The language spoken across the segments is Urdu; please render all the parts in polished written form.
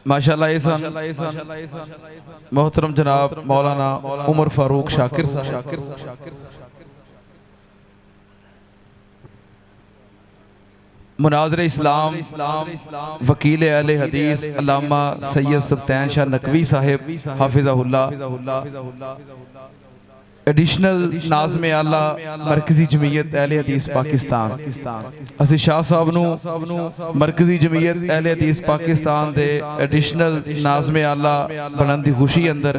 ماشاءاللہ محترم جناب مولانا عمر فاروق شاکر صاحب مناظر اسلام وکیل اہل حدیث علامہ سید سبطین شاہ نقوی صاحب حافظہ اللہ ایڈیشنل ناظم اعلیٰ مرکزی جمعیت اہل حدیث پاکستان اسی شاہ صاحب نو مرکزی جمعیت اہل حدیث پاکستان دے ایڈیشنل ناظم اعلیٰ بنن دی خوشی اندر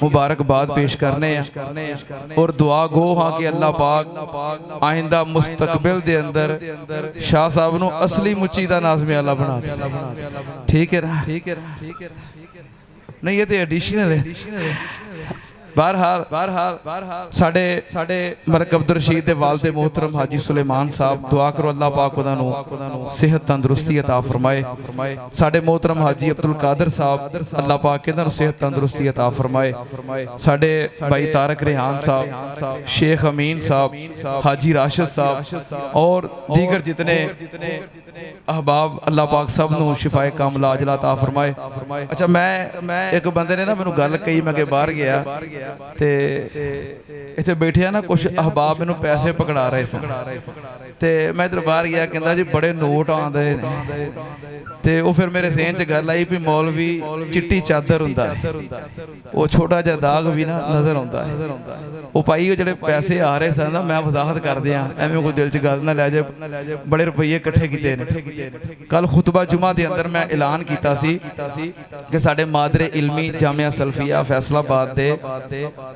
مبارکباد پیش کرنے ہیں اور دعا گو ہاں کہ اللہ پاک آئندہ مستقبل دے اندر شاہ صاحب نو اصلی مچی دا ناظم اعلیٰ بنا دے. ٹھیک ہے نا؟ نہیں یہ تو ایڈیشنل ہے. بہرحال ساڑھے مرک عبدالرشید دے والد محترم حاجی سلیمان صاحب دعا کرو اللہ پاک انہوں صحت تندرستی عطا فرمائے. ساڑھے محترم حاجی عبدالقادر صاحب اللہ پاک انہوں صحت تندرستی عطا فرمائے. ساڑھے بھائی طارق ریحان صاحب، شیخ امین صاحب، حاجی راشد صاحب اور دیگر جتنے احباب اللہ پاک سب نو شفائے کاملہ عاجلہ عطا فرمائے. اچھا میں ایک بندے نے نا میں نو گل کئی میں کے باہر گیا تے ایتھے بیٹھے ہیں نا کچھ احباب میں نو پیسے پکڑا رہے سن تے میں ادھر باہر گیا کہندا جی بڑے نوٹ آندے تے وہ پھر میرے ذہن چ گل آئی بھی مولوی چٹی چادر ہوندا ہے وہ چھوٹا جا داغ بھی نا نظر ہوندا ہے. وہ پائی جڑے پیسے آ رہے سن میں وضاحت کر دیاں ایویں کوئی دل چ گل نہ لے جائے بڑے روپیے اکٹھے کیتے نے. کل خطبہ جمعہ دے اندر میں اعلان کیتا سی کہ ساڈے مادر علمی جامعہ سلفیہ فیصل آباد دے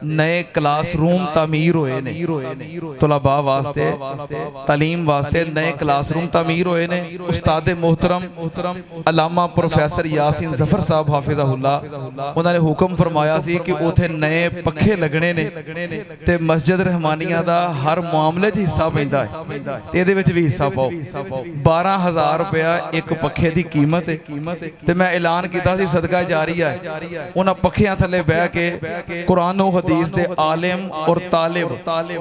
نئے کلاس روم تعمیر ہوئے نے طلباء واسطے تعلیم واسطے نئے کلاس روم تعمیر ہوئے نے. استاد محترم علامہ پروفیسر یاسین ظفر صاحب حافظہ اللہ انہوں نے حکم فرمایا سی کہ اوتھے نئے پکھے لگنے نے تے مسجد رحمانیہ دا ہر معاملے چ حصہ پیندا ہے تے دے وچ بھی حصہ پاؤ. 12,000 روپیہ ایک پکھے دی قیمت ہے تے میں اعلان کیتا سی صدقہ جاریہ ہے انہاں پکھیاں تھلے بہ کے قرآن و حدیث دے عالم اور طالب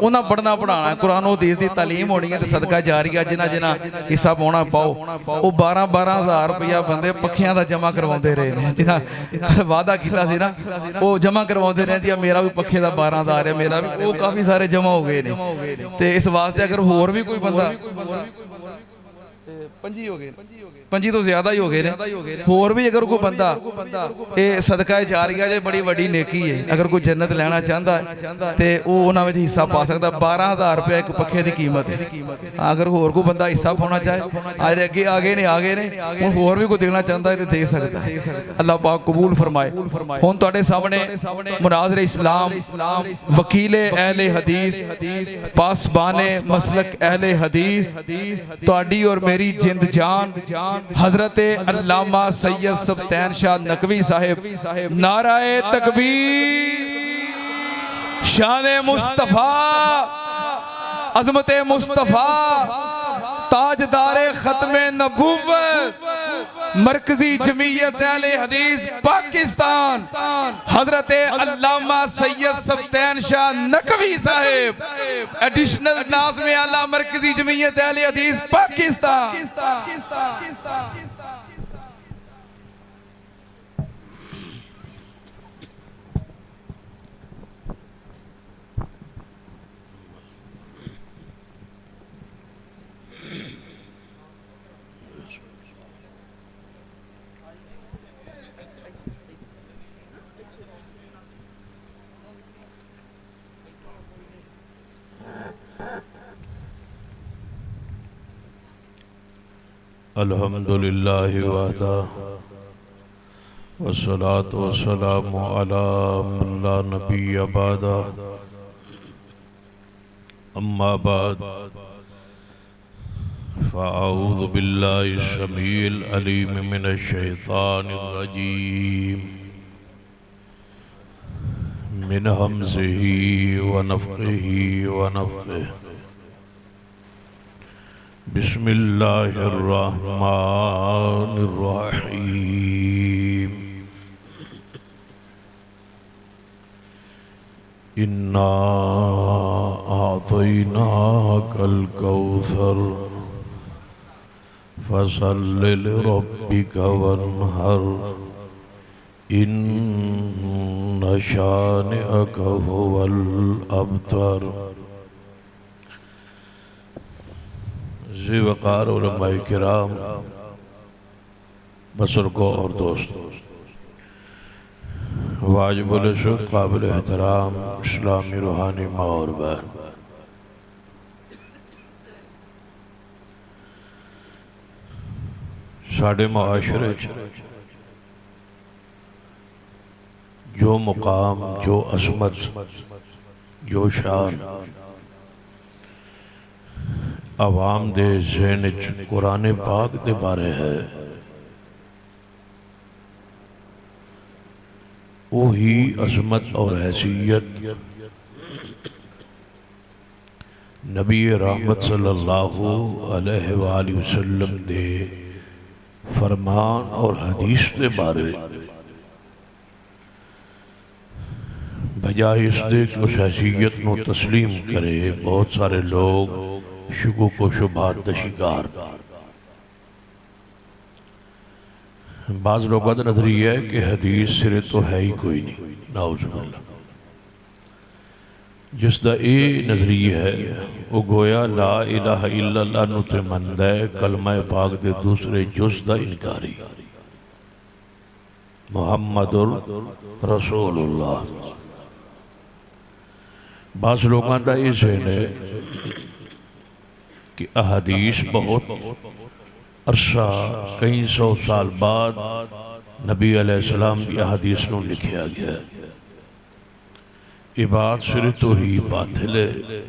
انہاں پڑھنا پڑھانا ہے قرآن و حدیث دی تعلیم ہونی ہے تے صدقہ جاریہ جنہ حصہ پاؤنا پاؤ. وہ 12,000 روپیہ بندے پکھیاں دا جمع کرواندے رہے ہیں جنہ وعدہ کیتا سی نا وہ جمع کرواندے رہے ہیں میرا بھی پکھے دا 12,000 ہے میرا بھی وہ کافی سارے جمع ہو گئے نے. تے اس واسطے اگر ہور بھی کوئی بندہ پنجی ہو گئے پنجی تو زیادہ ہی ہو گئے اور بھی اگر کوئی بندہ اے صدقہ جاریہ جے بڑی وڈی نیکی ہے اگر کوئی جنت لینا چاہتا ہے تے وہ انہاں وچ حصہ پا سکتا. 12,000 روپے ایک پکھے دی قیمت ہے. اگر اور کوئی بندہ حصہ پانا چاہے آگے نے اور بھی کوئی دینا چاہتا ہے تے دے سکتا ہے. اللہ پاک قبول فرمائے. ہن تواڈے سامنے مناظر اسلام وکیل اہل حدیث پاسبان مسلک اہل حدیث تواڈی اور میری جند جان حضرت علامہ سید سبطین شاہ نقوی صاحب نعرہ تکبیر شان مصطفیٰ عظمت مصطفیٰ تاجدار ختم نبوت مرکزی جمعیت اہل حدیث پاکستان حضرت علامہ سید سبطین شاہ نقوی صاحب ایڈیشنل ناظم اعلیٰ مرکزی جمعیت اہل حدیث پاکستان. الحمدللہ وحدہ والصلاة والسلام علی من لا نبی بعدہ اما بعد فاعوذ باللہ السمیع العلیم من الشیطان الرجیم من حمزہ ونفخہ ونفخہ بسم اللہ الرحمن الرحیم انا أعطيناك الكوثر فصل لربك وانحر إن شانئك هو الأبتر. ذی وقار علماء کرام، بزرگوں اور دوستوں، واجب العزت قابل احترام اسلامی روحانی ماں اور بہن، ساڑھے معاشرے جو مقام، جو عظمت، جو شان عوام دے ذہن قرآن پاک دے بارے ہے، وہی عظمت اور حیثیت نبی رحمت صلی اللہ علیہ وآلہ وسلم دے فرمان اور حدیث دے بارے بجائے اس دے کہ اس حیثیت نو تسلیم کرے، بہت سارے لوگ شکوک و شبہات دا شکار۔ بعض لوگوں کا نظریہ ہے کہ حدیث سرے تو ہے ہی کوئی نہیں، نعوذ باللہ۔ جس دا اے نظریہ ہے وہ گویا لا الہ الا اللہ نو تے مند ہے، کلمہ پاک دے دوسرے جز دا انکاری، محمد رسول اللہ۔ بعض لوگوں کا یہ ذہن ہے کہ احادیث بہت عرصہ کئی سو سال بعد نبی علیہ السلام کی احادیث نو لکھیا گیا ہے۔ یہ بات صرف تو ہی باطل ہے،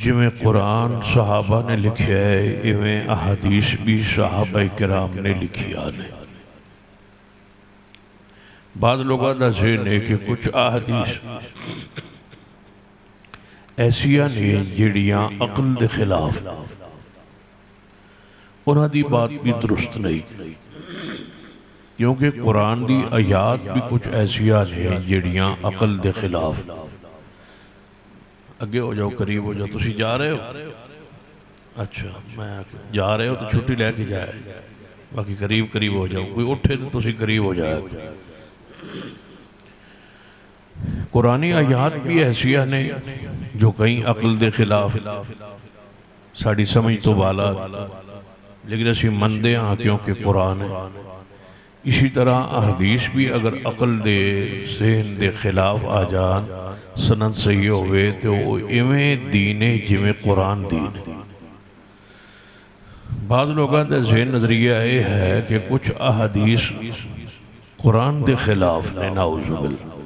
جویں قرآن صحابہ نے لکھیا ہے ایویں احادیث بھی صحابہ کرام نے لکھیا ہے۔ بعض لوگوں کا ذہن ہے کہ کچھ احادیث ایسیاں نے جڑیاں عقل دے خلاف، انہاں دی بات بھی درست نہیں، کیونکہ قرآن دی آیات بھی کچھ ایسیاں نے جڑیاں عقل دے خلاف۔ اگے ہو جاؤ، قریب ہو جاؤ، تسی جا رہے ہو؟ اچھا، میں جا رہے ہو تو چھٹی لے کے جائے، باقی قریب ہو جاؤ، کوئی اٹھے تو تسی قریب ہو جائے۔ قرآنی آیات بھی ایسیاں نے جو کہیں عقل دے خلاف، ساڑی سمجھ تو بالا، لیکن اسی مندے ہاں کیونکہ قرآن ہے۔ اسی طرح احادیث بھی اگر عقل دے ذہن دے خلاف آ جان، سند صحیح ہوئے تو ایویں دین ہے جویں قرآن دین ہے۔ بعض لوگوں کا ذہن نظریہ یہ ہے کہ کچھ احادیث قرآن دے خلاف نے، نعوذ باللہ۔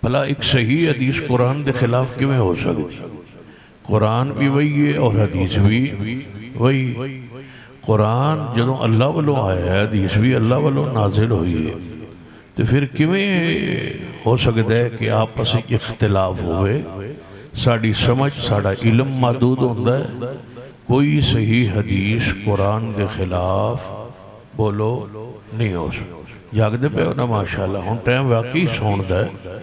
بھلا ایک صحیح حدیث قرآن دے خلاف کیویں ہو سکتی؟ قرآن بھی وہی ہے اور حدیث بھی وہی۔ قرآن جدوں اللہ والوں آیا ہے، حدیث بھی اللہ والوں نازل ہوئی ہے، تو پھر کیویں ہو سکتا ہے کہ آپس اختلاف ہوئے؟ ساڑی سمجھ، ساڑا علم محدود ہوتا ہے۔ کوئی صحیح حدیث قرآن دے خلاف بولو نہیں ہو سکتا۔ جاگدے پہ ہونا ماشاءاللہ، ہن ٹائم واقعی سوندہ ہے،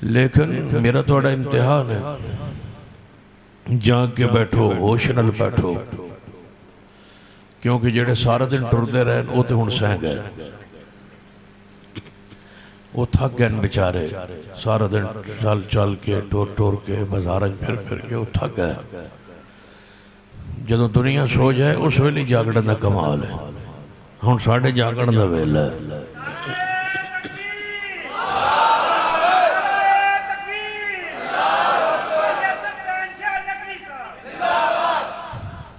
لیکن میرا توڑا امتحان ہے، جاگ کے بیٹھو، ہوش نال بیٹھو، کیونکہ جڑے سارا دن ٹردے رہن وہ تے ہن سہ گئے، وہ تھک گئے بیچارے، سارا دن چل کے ٹور کے بازاراں پھر کے وہ تھک گئے۔ جدوں دنیا سو جائے اس ویلے جاگڑا دا کمال ہے، ہن ساڑھے جاگڑ دا ویلا ہے۔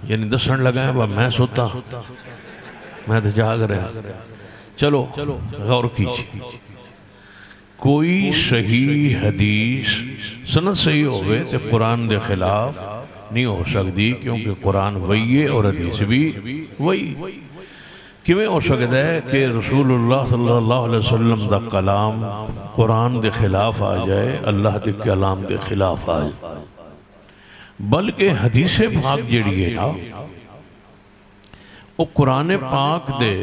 یعنی دسن لگا ہے میں سوتا میں تو جاگ رہا۔ چلو غور کیجئے، کوئی صحیح حدیث سند صحیح ہوئے تو قرآن دے خلاف نہیں ہو سکتی، کیونکہ قرآن وہی ہے اور حدیث بھی وہی۔ کیویں ہو سکتا ہے کہ رسول اللہ صلی اللہ علیہ وسلم دا کلام قرآن دے خلاف آ جائے، اللہ دے کلام دے خلاف آ جائے؟ بلکہ حدیث پاک جڑی ہے نا، وہ قرآن پاک دے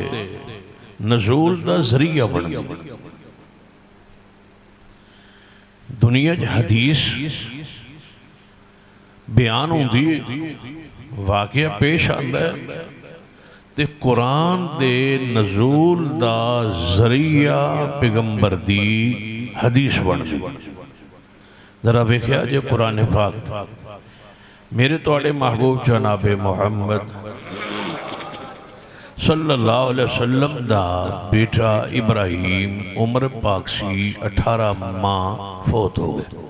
نزول دا ذریعہ بن گیا۔ دنیا حدیث بیان ہوندی واقعہ پیش آندا ہے تے قرآن دے نزول دا ذریعہ پیغمبر دی حدیث بن گئی. ذرا ویکھیا جے قرآن پاک میرے توڑے محبوب جناب محمد صلی اللہ علیہ وسلم دا بیٹا ابراہیم عمر پاک سی 18 ماہ فوت ہو گئے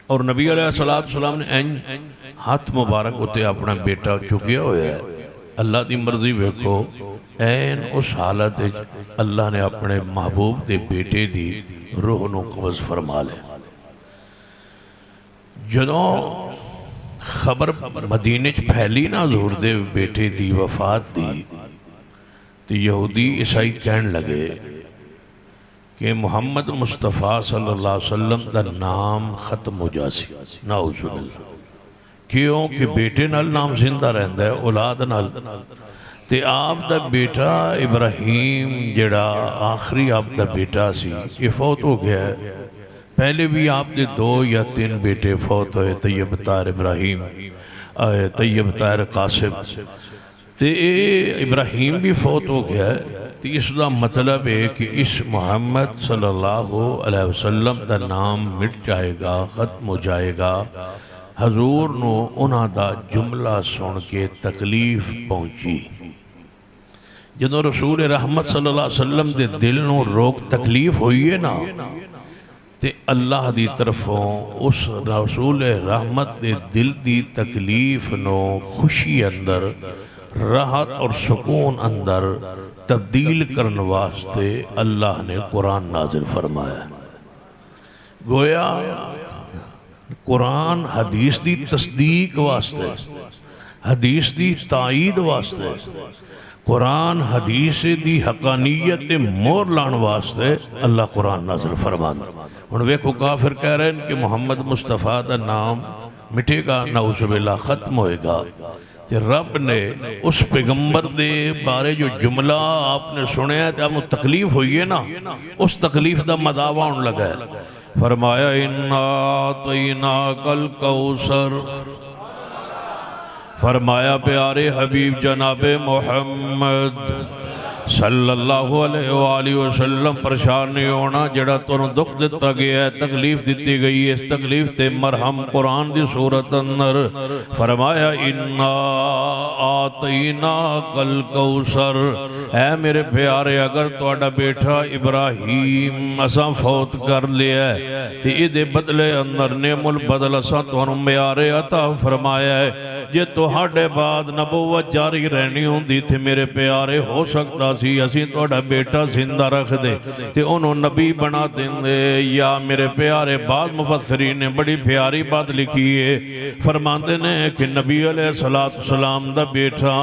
اور نبی علیہ السلام نے ہاتھ مبارک ہوتے اپنا بیٹا چکیا ہویا ہے. اللہ دی مرضی ویکھو این اس حالت اللہ نے اپنے محبوب دے بیٹے دی روح نو قبض فرما لے. جدوں خبر مدینے چ پھیلی نا حضور دے بیٹے دی وفات دی تو یہودی عیسائی کہن لگے کہ محمد مصطفیٰ صلی اللہ علیہ وسلم دا نام ختم ہو جاسی. نعوذ باللہ. کیوں کہ بیٹے نال نام زندہ رہندا ہے اولاد نال. تے آپ دا بیٹا ابراہیم جڑا آخری آپ دا بیٹا سی یہ فوت ہو گیا ہے. پہلے بھی آپ دے 2 یا 3 بیٹے فوت ہوئے. طیب طاہر ابراہیم, طیب طاہر قاسم. تے ابراہیم بھی فوت ہو گیا ہے. تو اس دا مطلب ہے کہ اس محمد صلی اللہ علیہ وسلم دا نام مٹ جائے گا, ختم ہو جائے گا. حضور نو انہاں دا جملہ سن کے تکلیف پہنچی. جدوں رسول رحمت صلی اللہ علیہ وسلم دے دل نو روک تکلیف ہوئی ہے نا تے اللہ دی طرفوں اس رسول رحمت دے دل دی تکلیف نو خوشی اندر, راحت اور سکون اندر تبدیل کرن واسطے اللہ نے قرآن نازل فرمایا. گویا قرآن حدیث دی تصدیق واسطے, حدیث دی تائید واسطے, قرآن حدیث دی حقانیت مور لان واسطے اللہ قرآن نازل فرمانا. ہن ویکھو کافر کہہ رہے ہیں کہ محمد مصطفیٰ دا نام مٹے گا, نعوذ باللہ ختم ہوئے گا. تے رب نے اس پیغمبر دے بارے جو جملہ آپ نے سنے ہے آپ کو تکلیف ہوئی ہے نا, اس تکلیف دا مداوع ہونے لگا ہے. فرمایا اِنَّا أَعْطَيْنَاكَ الْكَوْثَرَ. فرمایا پیارے حبیب جناب محمد صلی اللہ علیہ وآلہ وسلم پریشان نہیں ہونا. جڑا تنہوں دکھ دیتا گیا ہے, تکلیف دیتی گئی ہے, اس تکلیف تے مرہم قرآن دی صورت اندر. فرمایا اِنَّا أَعْطَيْنَاكَ الْكَوْثَرَ. اے میرے پیارے اگر توڑا بیٹا ابراہیم اساں فوت کر لیا ہے تے ادھے بدلے اندر نعم البدل اساں تنہوں میارے عطا فرمایا ہے. یہ توہاڑے بعد نبوت جاری رہنی ہوں دی تھے میرے پیارے, ہو سکتا سی اسی توڑا بیٹا زندہ رکھ دے تے انہوں نبی بنا دیں دے. یا میرے پیارے بعض مفسرین نے بڑی پیاری بات لکھی ہے, فرماندے نے کہ نبی علیہ السلام دا بیٹا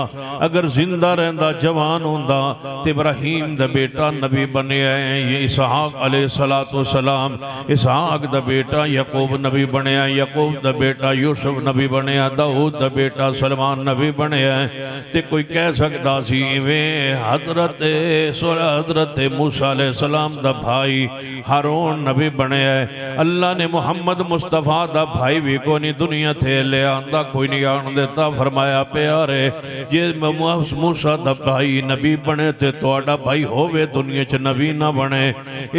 اگر زندہ رہندا جوان ہوندہ تے ابراہیم دا بیٹا نبی بنے آئے. یہ اسحاق علیہ السلام, اسحاق دا بیٹا یعقوب نبی بنے آئے, یعقوب دا بیٹا یوسف نبی بنے آئے, داؤد دا بیٹا سلمان نبی بنے آئے. تے کوئی کہہ سکتا سی ایویں حضرت موسیٰ علیہ السلام دا بھائی ہارون نبی بنے آئے. اللہ نے محمد مصطفیٰ دا بھائی بھی کوئی نہیں دنیا تھے لے آندہ کوئی نہیں آن دیتا. فرمایا پیارے یہ موسیٰ دا بھائی نبی بنے تے توڑا بھائی ہووے دنیا چ نبی نہ بنے.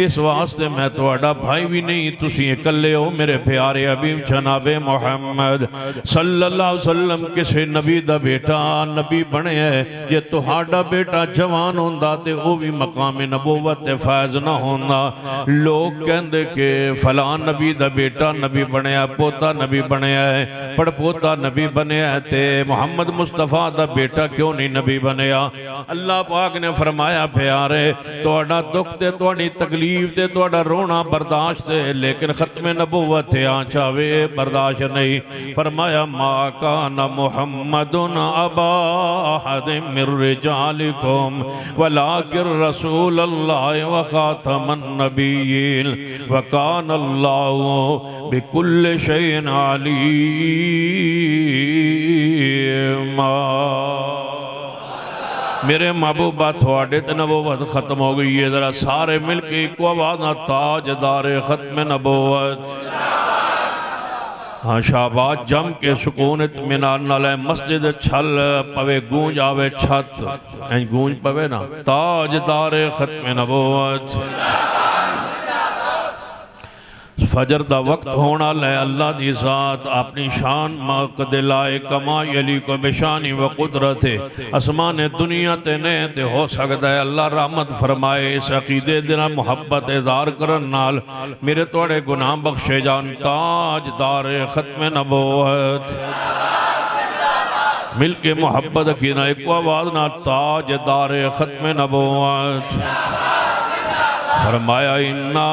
اس واسطے میں توڑا بھائی بھی نہیں, تسی اکلے ہو میرے پیارے حبیب جناب محمد صلی اللہ علیہ وسلم. کسی نبی دا بیٹا نبی بنے ہے, یہ توڑا بیٹا جوان ہوندہ تے وہ بھی مقام نبوت فائز نہ ہوندہ. لوگ کہندے کہ فلان نبی دا بیٹا نبی بنے ہے, پوتا نبی بنے ہے, پڑ پوتا نبی بنے ہے, تے محمد مصطفیٰ دا بیٹا کیوں نہیں نبی بنے ہے. اللہ پاک نے فرمایا پیارے توڑا دکھ تے توڑی تکلیف تے توڑا رونا برداشت ہے, لیکن ختم نبوت ہے آنچاوے برداشت نہیں. فرمایا ما کان محمد ابا احد من رجالکم ولکن رسول اللہ وخاتم النبیین وکان اللہ بکل شیء علیم. میرے محبوبہ تھوڑے تے نبوت ختم ہو گئی ہے، ذرا سارے مل کے ایک آواز نہ تاجدار ختم نبوت ہاں شاباش جم کے سکون اطمینان نال مسجد چھل پوے گونج آوے چھت این گونج پوے نا تاجدار ختم نبوت فجر دا وقت ہونا لے اللہ دی ذات اپنی شان مقد لائے کما یلی کو بشانی و قدرت اسمان دنیا تے نے تے ہو سکتا ہے اللہ رحمت فرمائے اس عقیدے دینا محبت اظہار کرن نال میرے توڑے گناہ بخشے جان تاجدار ختم نبوت مل کے محبت کی نا ایک آواز نا تاجدار ختم نبوت فرمایا اِنَّا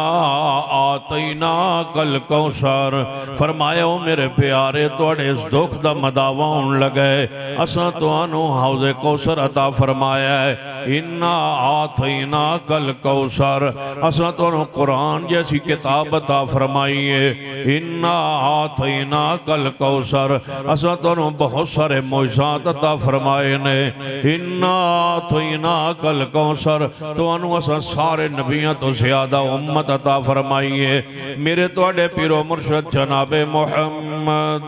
آتَيْنَاكَ الْكَوْثَرَ فرمایا او میرے پیارے توڑے اس دکھ دا مداوان لگے اساں تو انو حوض کوثر عطا فرمایا ہے اِنَّا آتَيْنَاكَ الْكَوْثَرَ اساں تو انو قرآن جیسی کتاب عطا فرمائیے اِنَّا آتَيْنَاكَ الْكَوْثَرَ اساں تو انو بہت سارے معجزات عطا فرمائے نے اِنَّا آتَيْنَاكَ الْكَوْثَرَ تو انو اساں سارے نبیاں تو زیادہ امت عطا فرمائیے میرے توڑے پیرو مرشد جناب محمد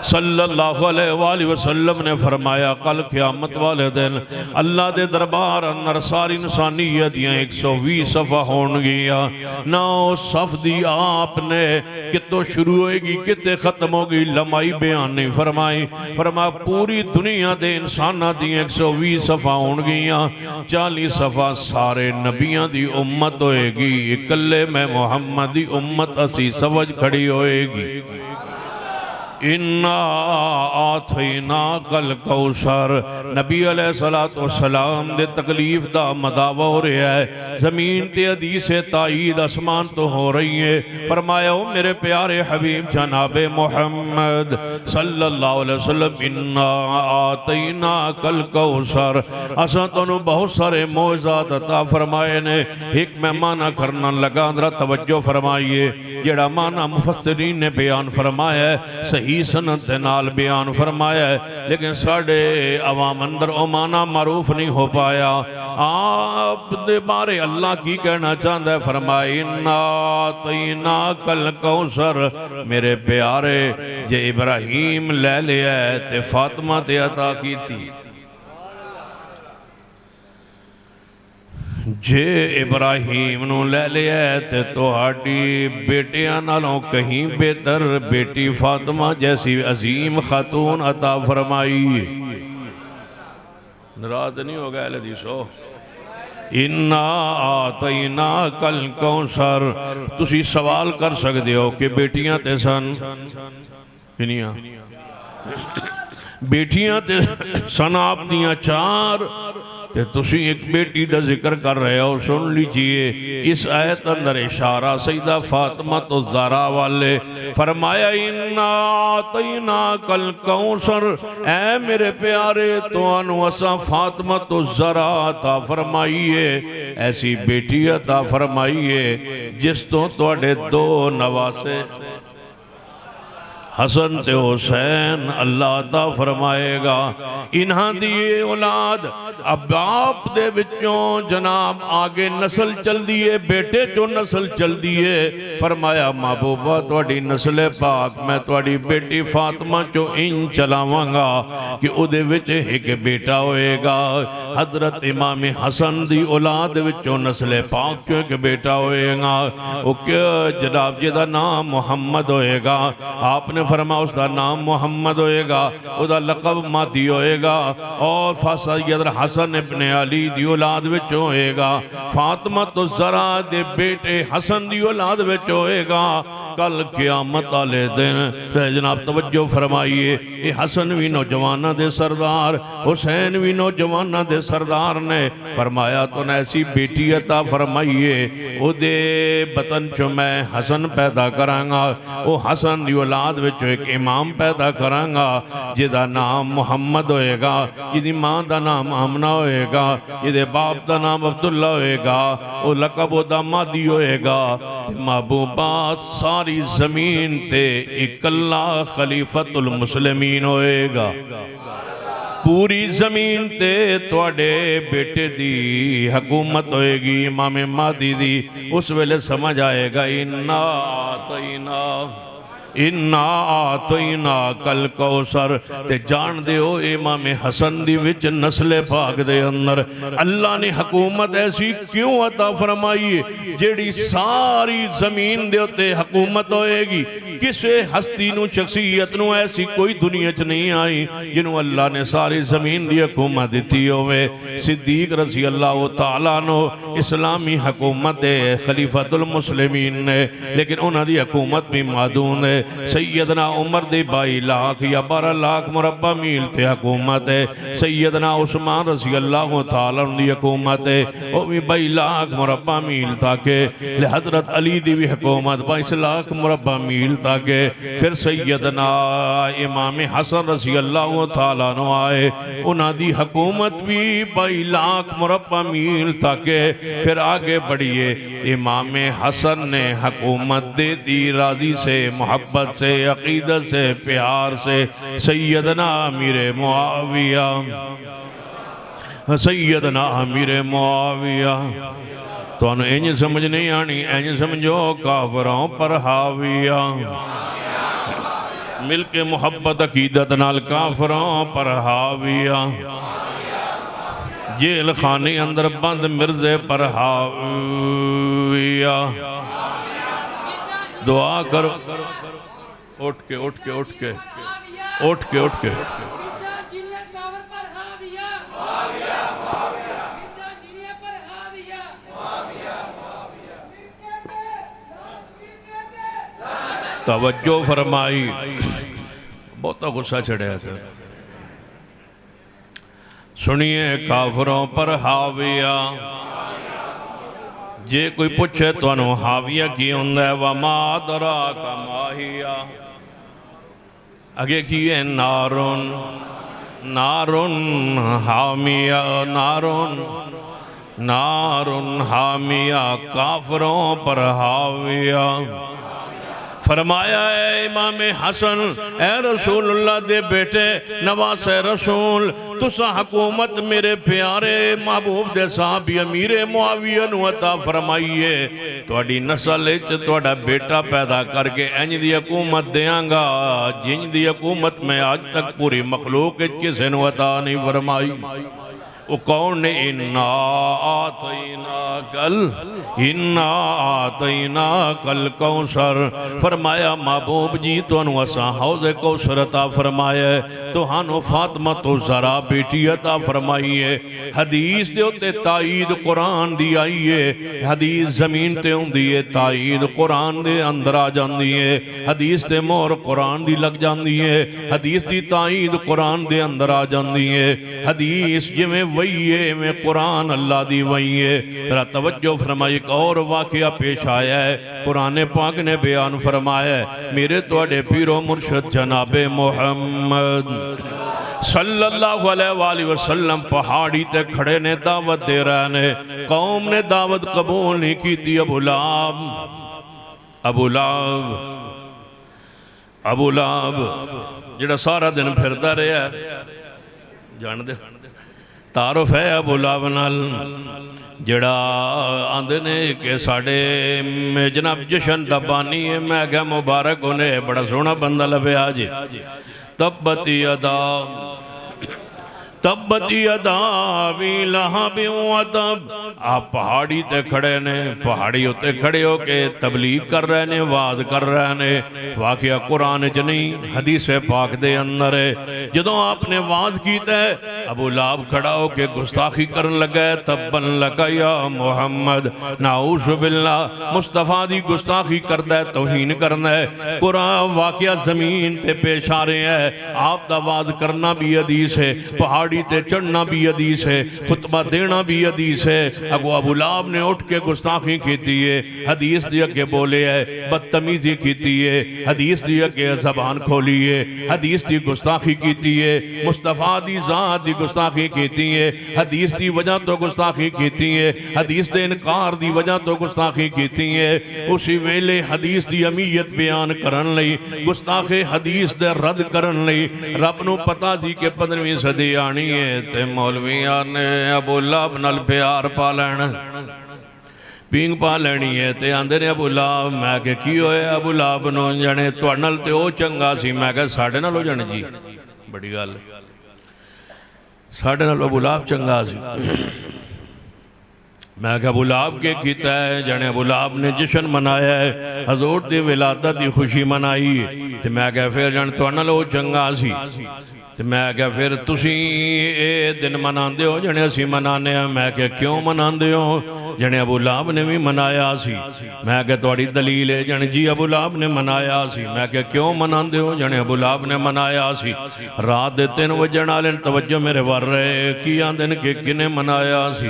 صلی اللہ علیہ وآلہ وسلم نے فرمایا کل قیامت والے دن اللہ دے دربار اندر ساری انسانیت دیاں 120 صفحہ ہون گیا نہ صف دی آپ نے کتوں شروع ہوئے گی کتے ختم ہوگی لمائی بیان نہیں فرمائی فرمایا پوری دنیا دے انسانہ دیاں 120 صفحہ ہون گیا 40 صفحہ سارے نبیاں دی امت ہوئے گی اکلے میں محمد دی امت اسی سوج کھڑی ہوئے گی اِنَّا آتَيْنَاكَ الْكَوْثَرَ نبی علیہ السلام دے تکلیف دا مداوع ہو رہا ہے زمین تے حدیث تائید اسمان تو ہو رہی ہے فرمایا او میرے پیارے حبیب جناب محمد صلی اللہ علیہ وسلم اِنَّا آتَيْنَاكَ الْكَوْثَرَ اساں تو انہوں بہت سارے معجزات عطا فرمائے نے ایک میں معنی کرنا لگا اندرہ توجہ فرمائیے جڑا معنی مفسرین نے بیان فرمایا ہے صحیح سنت نال بیان فرمایا ہے لیکن ساڑھے عوام اندر او معنی معروف نہیں ہو پایا آپ دے بارے اللہ کی کہنا چاہتا ہے فرمایا اِنَّا آتَيْنَاكَ الْكَوْثَرَ میرے پیارے جے ابراہیم لے لیا ہے تے فاطمہ تے عطا کی تھی جے ابراہیم نو لے لیا ہے تے توہاڑی بیٹیاں نالوں کہیں بہتر بیٹی فاطمہ جیسی عظیم خاتون عطا فرمائی نراز نہیں ہو گیا حدیثو اِنَّا آتَيْنَاكَ الْكَوْثَرَ تسی سوال کر سکتے ہو کہ بیٹیاں تے سن بیٹیاں تے سن آپ دیاں 4 تے تسی ایک بیٹی دا ذکر کر رہے ہو سن لیجئے اس آیت اندر اشارہ سیدہ فاطمہ تو زہرا والے فرمایا اِنَّا آتَيْنَاكَ الْكَوْثَرَ اے میرے پیارے تو انو اساں فاطمہ تو زہرا عطا فرمائیے ایسی بیٹی عطا فرمائیے جس تو توڑے 2 نواسے حسن تے حسین اللہ عطا فرمائے گا انہاں دیئے اولاد اب آپ دے بچوں جناب آگے نسل چل دیئے بیٹے جو نسل چل دیئے فرمایا محبوبہ توڑی نسل پاک میں توڑی بیٹی فاطمہ جو ان چلاواں گا کہ او دے وچے ایک بیٹا ہوئے گا حضرت امام حسن دی اولاد وچوں نسل پاک جو ایک بیٹا ہوئے گا او کیا جناب جدہ نام محمد ہوئے گا آپ نے فرما اس دا نام محمد ہوئے گا او دا لقب مادی ہوئے گا اور سید حسن ابن علی دی اولاد وچ ہوئے گا فاطمہ تو زہرا دے بیٹے حسن دی اولاد وچ ہوئے گا کل قیامت آلے دن جناب توجہ فرمائیے اے حسن بھی نوجوانہ دے سردار حسین بھی نوجوانہ دے سردار نے فرمایا تو نے ایسی بیٹی عطا فرمائیے او دے بطن چو میں حسن پیدا کرانگا او حسن دی اولاد وچ ایک امام پیدا کرانگا جدہ نام محمد ہوئے گا جدی ماں دا نام آمنہ ہوئے گا جدے باپ دا نام عبداللہ ہوئے گا او لقب و دا مادی ہوئے گا محبوبہ ساری زمین تے اکلا خلیفت المسلمین ہوئے گا پوری زمین تے تواڈے بیٹے دی حکومت ہوئے گی امام مہدی دی. اس ویلے سمجھ آئے گا اِنَّا آتَيْنَاكَ الْكَوْثَرَ. تے جان دیو امام حسن دی وچ نسل پاک دے اندر اللہ نے حکومت ایسی کیوں عطا فرمائی ہے جیڑی ساری زمین دے اتے حکومت ہوئے گی. کسے ہستی نو شخصیت نو ایسی کوئی دنیا چ نہیں آئی جنہوں اللہ نے ساری زمین دی حکومت دیتی ہوئے. صدیق رضی اللہ تعالیٰ نو اسلامی حکومت دے خلیفۃ المسلمین نے لیکن انہاں دی حکومت بھی معدوم ہے. سیدنا عمر دی 22 لاکھ یا 12 لاکھ مربع میل تے حکومت ہے. سیدنا عثمان رضی اللہ تعالیٰ دی حکومت ہے وہ بھی 22 لاکھ مربع میل تاکہ. حضرت علی دی بھی حکومت 22 لاکھ مربع میل تاکہ. پھر سیدنا امام حسن رضی اللہ تعالیٰ عنہ آئے انہاں دی حکومت بھی 22 لاکھ مربع میل تاکہ. پھر آگے بڑھئے امام حسن نے حکومت دے دی راضی سے محبت سے عقیدت سے پیار سے. سیدنا امیر معاویہ تو انہوں انج سمجھ نہیں آنی انج سمجھو کافروں پر حاویہ. مل کے محبت عقیدت نال کافروں پر حاویہ. جیل خانے اندر بند مرزے پر حاویہ. دعا کرو اٹھ کے توجہ فرمائی. بہتا غصہ چڑھیا تھا. سنیے کافروں پر حاویہ. جے کوئی پوچھے تو انہوں حاویہ کی ہوندہ ہے وَمَا أَدْرَاكَ مَا هِيَ. آگے کیے نارن حامیہ کافروں پر حاویہ. فرمایا اے امام حسن اے رسول اللہ دے بیٹے نواز رسول تسا حکومت میرے پیارے محبوب دے صحابی امیر معاویہ نو عطا فرمائیے. تواڈی نسل وچ تواڈا بیٹا پیدا کر کے انج دی حکومت دیاں گا جنج دی حکومت میں آج تک پوری مخلوق وچ کسے نو عطا نہیں فرمائی. وہ کون نے اِنَّا آتَيْنَاكَ الْكَوْثَرَ. فرمایا محبوب جی تو انہوں اساں حوض کوثر عطا فرمایا ہے تو ہانو فاطمہ تو زرا بیٹی عطا فرمائی ہے. حدیث دے ہوتے تائید قرآن دی آئی ہے. حدیث زمین تے ہوں دیئے تائید قرآن دے اندر آ جان دیئے. حدیث تے مور قرآن دی لگ جان دیئے. حدیث دی تائید قرآن دے اندر آ جان دیئے. حدیث جی میں وہیے میں قرآن اللہ دی وہیے. ذرا توجہ فرمائی. ایک اور واقعہ پیش آیا ہے قرآن پاک نے بیان فرمایا ہے. میرے توڑے پیر و مرشد جناب محمد صلی اللہ علیہ وآلہ وسلم پہاڑی تے کھڑے نے دعوت دے رہے نے. قوم نے دعوت قبول نہیں کی تھی. ابو لہب جڑا سارا دن پھردا رہا جان دے تعارف ہے ابو لہب نال جڑا آندے نے کہ ساڑے جناب جشن دبانی ہے. میں کہا مبارک ہونے بڑا سونا بندہ لبے آجی. تبت یدا ابی لہب وتب. آپ پہاڑی تے کھڑے نے پہاڑی ہوتے کھڑے ہو کے تبلیغ کر رہے نے وعظ کر رہے نے. واقعہ قرآن چ نہیں حدیث پاک دے اندر ہے. جدوں آپ نے وعظ کیتا ہے ابو لہب کھڑا ہو کے گستاخی کرن لگا ہے. تبن لکا یا محمد نعوذ باللہ. مصطفیٰ دی گستاخی کردا ہے توہین کرنا ہے. قرآن واقعہ زمین تے پیش آ رہے ہیں. آپ دا وعظ کرنا بھی حدیث ہے. پہاڑی پہاڑی تے چڑھنا بھی حدیث ہے، خطبہ دینا بھی حدیث ہے۔ اگو ابو لہب نے اٹھ کے گستاخی کیتی ہے، حدیث دی اگے بولے ہے، بدتمیزی کیتی ہے، حدیث دی اگے زبان کھولی ہے، حدیث دی گستاخی کیتی ہے، مصطفیٰ دی ذات دی گستاخی کیتی ہے، حدیث دی وجہ تو گستاخی کیتی ہے، حدیث دے انکار دی وجہ تو گستاخی کیتی ہے۔ اسی ویلے حدیث دی امیت بیان کرن لئی، گستاخ حدیث دے رد کرن لئی رب نو پتا سی کہ 15ویں صدی آنی ہے تے مولویاں نے ابو لہب نال پیار پا لینا، پینگ پا لینی ہے تے آندے نے ابو لہب۔ میں کہ کی ہوئے ابو لہب نو جانے تواڈے نال تے او چنگا سی، میں کہ ساڈے نال ہو جانے جی بڑی گل، ساڈے نال ابو لہب چنگا سی۔ میں کہ ابو لہب کے کیتا ہے جانے ابو لہب نے جشن منایا ہے، حضور دی ولادت دی خوشی منائی ہے، تے میں کہ پھر جانے تواڈے نال او چنگا سی، تے میں کہ پھر تسی اے دن مناندے ہو جانے اسی منانے ہیں۔ میں کہ کیوں مناندے ہو جانے ابو لہب نے بھی منایا سی، میں کہ تواڈی دلیل ہے جانے جی ابو لہب نے منایا سی، میں کہ کیوں مناندے ہو جانے ابو لہب نے منایا سی۔ رات دے 3 وجن والے توجہ میرے ور رہے کی آندن کہ کنے منایا سی؟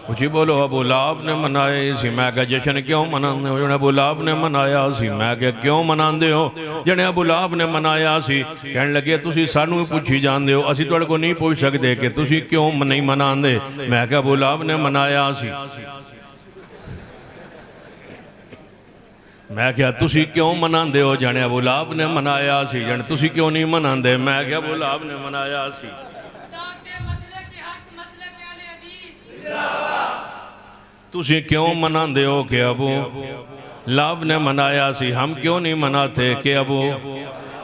اچھی بولو ابو لہب نے منایا سی۔ میں کہ جشن کیوں مناندے ہو جانے ابو لہب نے منایا سی، میں کہ کیوں مناندے ہو جانے ابو لہب نے منایا سی؟ کہنے لگے تسی سانو ہی پوچھی جاندے ہو، اسی تواڈے کو نہیں پوچھ سکتے کہ تسی کیوں نہیں مناندے؟ میں کہ ابو لہب نے منایا سی۔ میں کہا تسی کیوں مناندے ہو جانے ابو لہب نے منایا سی، جانے تسی کیوں نہیں مناندے؟ میں کہا ابو لہب نے منایا سی۔ تسی کیوں مناندے ہو کہ ابو لہب نے منایا سی، ہم کیوں نہیں مناتے کہ ابو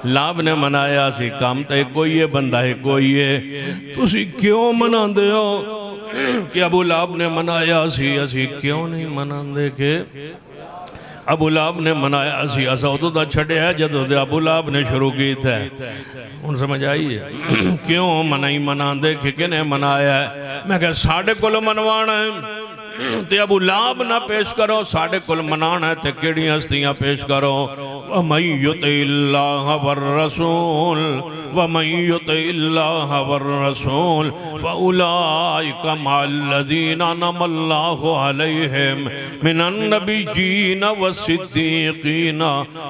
لہب نے منایا سی؟ کام تے کوئی ہے، بندہ ہے کوئی ہے، تسی کیوں مناندے ہو کہ ابو لہب نے منایا سی؟ اسی کیوں نہیں مناندے کہ ابو لہب نے منایا سی؟ اسا ادو دا چھڑے ہے جدو دے ابو لہب نے شروع کی تھے، ان سمجھ آئیے کیوں منائی مناندے کہ کنے منایا ہے؟ میں کہ ساڑھے کل منوانا ہے تے ابو لہب نہ پیش کرو، ساڑھے کل منانا ہے تے کیڑی ہستیاں پیش کرو۔ وَمَن يُطِعِ اللَّهَ وَالرَّسُولَ وَمَن يُطِعِ اللَّهَ وَالرَّسُولَ فَأُولَئِكَ مَعَ الَّذِينَ أَنْعَمَ اللَّهُ عَلَيْهِمْ مِنَ النَّبِيِّينَ وَالصِّدِّيقِينَ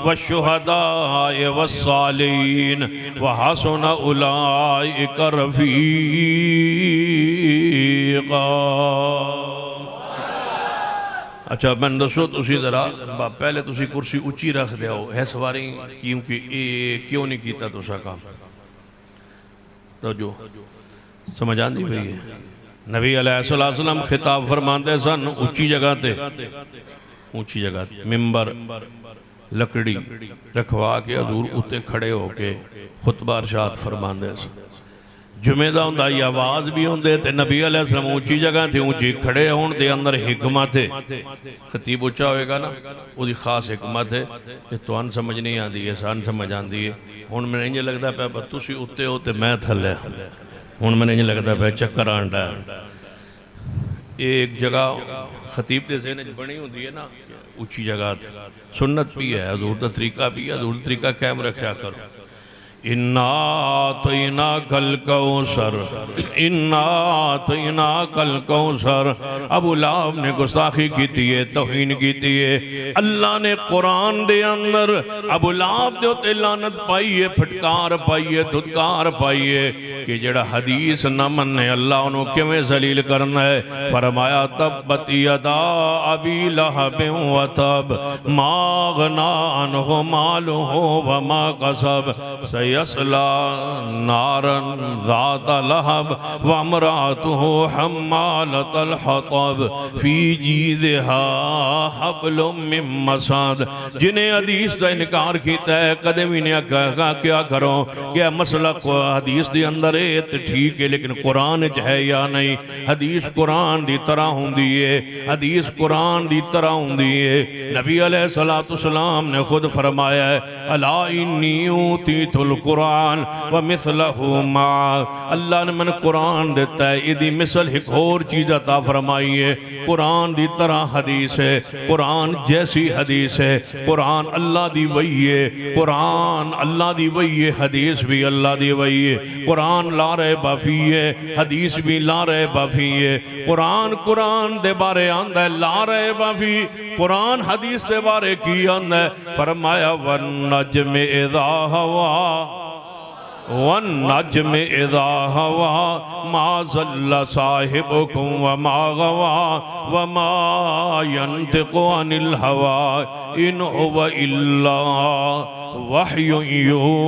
وَالشُّهَدَاءِ وَالصَّالِحِينَ وَحَسُنَ أُولَئِكَ رَفِيقًا۔ اچھا میں دسو تسی ذرا پہلے تسی کرسی اچھی رکھ دے ہو ہے سواری کیوں نہیں کیتا تو سا کام تو جو سمجھ آندی بھئی ہے؟ نبی علیہ السلام خطاب فرماندے سن اچھی جگہ تے، اونچی جگہ تے ممبر لکڑی رکھوا کے حضور اتے کھڑے ہو کے خطبہ ارشاد فرماندے سن۔ جمعہ دا ہوں یہ آواز بھی ہوں دے تے نبی علیہ السلام اونچی جگہ تھے، اونچی کھڑے ہوں دے اندر حکمت ہے، خطیب اونچا ہوئے گا نا وہ دی خاص حکمت ہے کہ تو ان سمجھ نہیں آندی ہے، سان سمجھ آندی ہے۔ ہون میں نہیں لگتا پہ تسی اتے ہوتے میں تھلے، ہون میں نہیں لگتا پہ چکر آنڈا ہے۔ ایک جگہ خطیب دے ذہن بنی ہوں دی ہے نا اونچی جگہ تھے، سنت بھی ہے، حضور دا طریقہ بھی ہے، حضور دا طریقہ قائم رکھیا کرو۔ اِنَّا آتَيْنَاكَ الْكَوْثَرَ اِنَّا آتَيْنَاكَ الْكَوْثَرَ۔ ابو لہب نے گستاخی کیتی ہے، توہین کیتی ہے۔ اللہ نے قرآن دے اندر ابو لہب دے ہوتے لعنت پائی ہے، پھٹکار پائی ہے، دھتکار پائی ہے کہ جڑا حدیث نہ مننے اللہ انہوں کیویں ذلیل کرنا ہے۔ فرمایا تبت یدا ابی لہب وتب ما غنا عنہ مالہ وما کسب سیصلی نارا ذات لہب وامرأتہ حمالۃ الحطب فی جیدہا حبل من مسد۔ جنہیں حدیث دا انکار کیتا ہے کدے بھی نہیں کہا کیا کرو کہ مسئلہ حدیث دی اندر ہے تو ٹھیک ہے لیکن قرآن ہے یا نہیں؟ حدیث قرآن دی طرح ہوں دیئے، حدیث قرآن دی طرح ہوں دیئے۔ نبی علیہ السلام نے خود فرمایا ہے الا انی اوتیت القرآن ومثلہ معا، اللہ نے من قرآن دیتا ہے، یہ مثل ایک اور چیز عطا فرمائی ہے، قرآن دی طرح حدیث ہے، قرآن جیسی حدیث ہے، قرآن اللہ دی وحی ہے، قرآن اللہ دی وحی ہے، حدیث بھی اللہ دی وحی ہے، قرآن لا ریب فیہ ہے، حدیث بھی لا ریب فیہ ہے، قرآن دے بارے آندہ ہے لا ریب فیہ، قرآن حدیث دے بارے کی آندہ ہے، فرمایا وَالنَّجْمِ اِذَا هَوَا وَالنَّجْمِ اِذَا هَوَا مَا ضَلَّ صَاحِبُكُمْ وَمَا غَوَا وَمَا يَنْطِقُ عَنِ الْهَوَا إِنْ هُوَ إِلَّا وَحْيٌ يُوحَا۔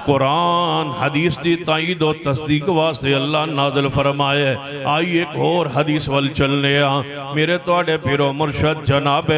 قرآن حدیث دی تائید و تصدیق واسطے اللہ نازل فرمائے۔ آئی ایک اور حدیث وال چلنے میرے توڑے پیرو مرشد جناب